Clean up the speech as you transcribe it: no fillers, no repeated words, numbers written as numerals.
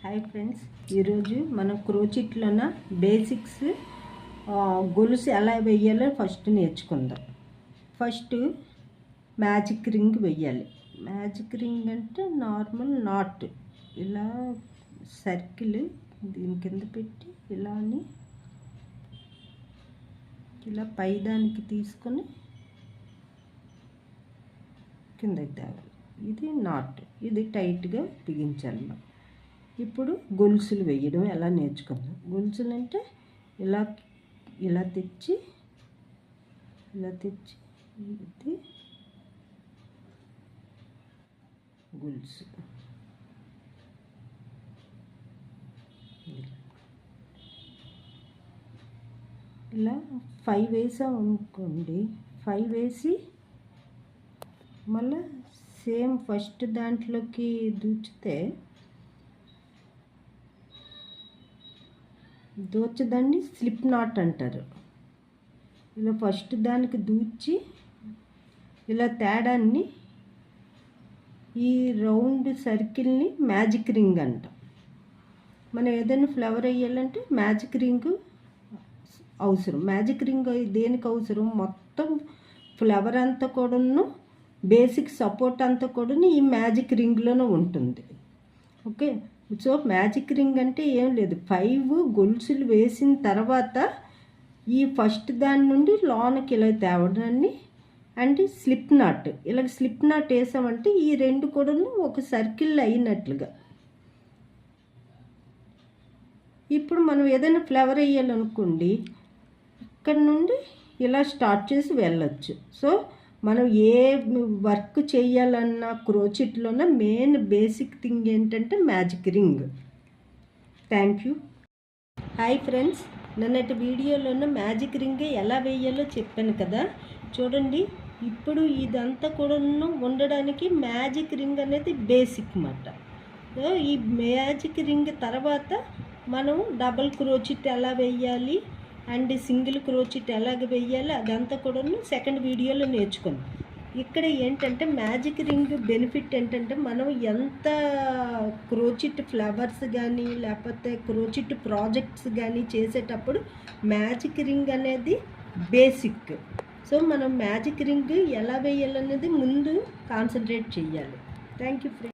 Hi friends, ఈరోజు మనం క్రోచెట్లోన basics గొలుసు ఎలా వేయాలో ఫస్ట్ నేర్చుకుందాం. ఫస్ట్ మ్యాజిక్ రింగ్ వేయాలి. మ్యాజిక్ రింగ్ అంటే నార్మల్ నాట్, ఇలా సర్కిల్ దీని కింద పెట్టి ఇలా పైదానికి తీసుకొని కిందకి తేవాలి. ఇది నాట్, ఇది టైట్గా బిగించాలి. ఇప్పుడు గొలుసులు వేయడం ఎలా నేర్చుకుందాం. గొలుసులు అంటే ఇలా తెచ్చి ఇది గొలుసు, ఇలా 5 వేసాం అనుకోండి. 5 వేసి మళ్ళీ సేమ్ ఫస్ట్ దాంట్లోకి దూచదాన్ని స్లిప్ నాట్ అంటారు. ఇలా ఫస్ట్ దానికి దూచి ఇలా తేడాన్ని, ఈ రౌండ్ సర్కిల్ని మ్యాజిక్ రింగ్ అంటాం. మనం ఏదైనా ఫ్లవర్ వేయాలంటే మ్యాజిక్ రింగ్ అవసరం. మ్యాజిక్ రింగ్ దేనికి అవసరం? మొత్తం ఫ్లవర్ అంతా కూడాను, బేసిక్ సపోర్ట్ అంతా కూడాను ఈ మ్యాజిక్ రింగ్లోనే ఉంటుంది. ఓకే, సో మ్యాజిక్ రింగ్ అంటే ఏం లేదు, 5 గొలుసులు వేసిన తర్వాత ఈ ఫస్ట్ దాని నుండి లోనకి ఇలా తేవడాన్ని అంటే స్లిప్ నాట్. ఇలా స్లిప్ నాట్ వేసామంటే ఈ రెండు కూడాను ఒక సర్కిల్ అయినట్లుగా. ఇప్పుడు మనం ఏదైనా ఫ్లవర్ వేయాలనుకోండి, ఇక్కడ నుండి ఇలా స్టార్ట్ చేసి వెళ్ళొచ్చు. సో మనం ఏ వర్క్ చేయాలన్నా క్రోచెట్లోన మెయిన్ బేసిక్ థింగ్ ఏంటంటే magic ring. Thank you. Hi friends, నిన్నటి వీడియోలోన మ్యాజిక్ రింగ్ ఎలా వేయాలో చెప్పాను కదా, చూడండి. ఇప్పుడు ఇదంతా కూడా ఉండడానికి మ్యాజిక్ రింగ్ అనేది బేసిక్ అన్నమాట. సో ఈ మ్యాజిక్ రింగ్ తర్వాత మనం డబుల్ క్రోచెట్ ఎలా వేయాలి అండ్ సింగిల్ క్రోచెట్ ఎలాగ వేయాలి అదంతా కూడా సెకండ్ వీడియోలో నేర్చుకుందాం. ఇక్కడ ఏంటంటే మ్యాజిక్ రింగ్ బెనిఫిట్ ఏంటంటే, మనం ఎంత క్రోచెట్ ఫ్లవర్స్ కానీ లేకపోతే క్రోచెట్ ప్రాజెక్ట్స్ కానీ చేసేటప్పుడు మ్యాజిక్ రింగ్ అనేది బేసిక్. సో మనం మ్యాజిక్ రింగ్ ఎలా వేయాలనేది ముందు కాన్సన్ట్రేట్ చేయాలి. Thank you friends.